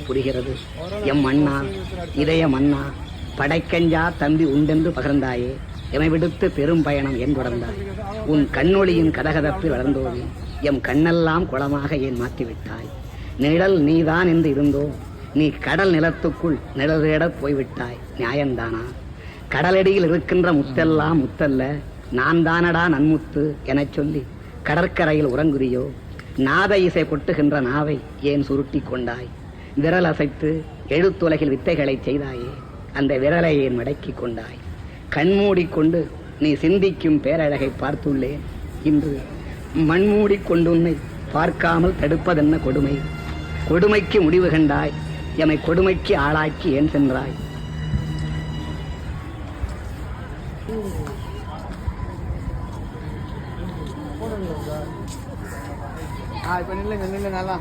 புரிகிறது. எம் அண்ணா, இதய மன்னா, படைக்கஞ்சா தம்பி உண்டென்று பகர்ந்தாயே, எமை விடுத்து பெரும் பயணம் ஏன் தொடர்ந்தாய்? உன் கண்ணொளியின் கதகதப்பில் வளர்ந்தோவே, எம் கண்ணெல்லாம் குளமாக ஏன் மாற்றிவிட்டாய்? நிழல் நீதான் என்று இருந்தோ, நீ கடல் நிலத்துக்குள் நிழல் தேடப் போய்விட்டாய். நியாயந்தானா? கடலடியில் இருக்கின்ற முத்தெல்லாம் முத்தல்ல, நான் தானடா நன்முத்து எனச் சொல்லி கடற்கரையில் உறங்குறியோ? நாத இசை கொட்டுகின்ற நாவை ஏன் சுருட்டி கொண்டாய்? விரல் அசைத்து எழுத்துலகில் வித்தைகளை செய்தாயே, அந்த விரலை ஏன் மடக்கி கொண்டாய்? கண்மூடிக்கொண்டு நீ சிந்திக்கும் பேரழகை பார்த்துள்ளேன். இன்று மண்மூடிக்கொண்டு உன்னை பார்க்காமல் தடுப்பதென்ன கொடுமை? கொடுமைக்கு முடிவு கண்டாய், எமை கொடுமைக்கு ஆளாக்கி ஏன் சென்றாய்? இப்ப நில்லுங்க நல்லா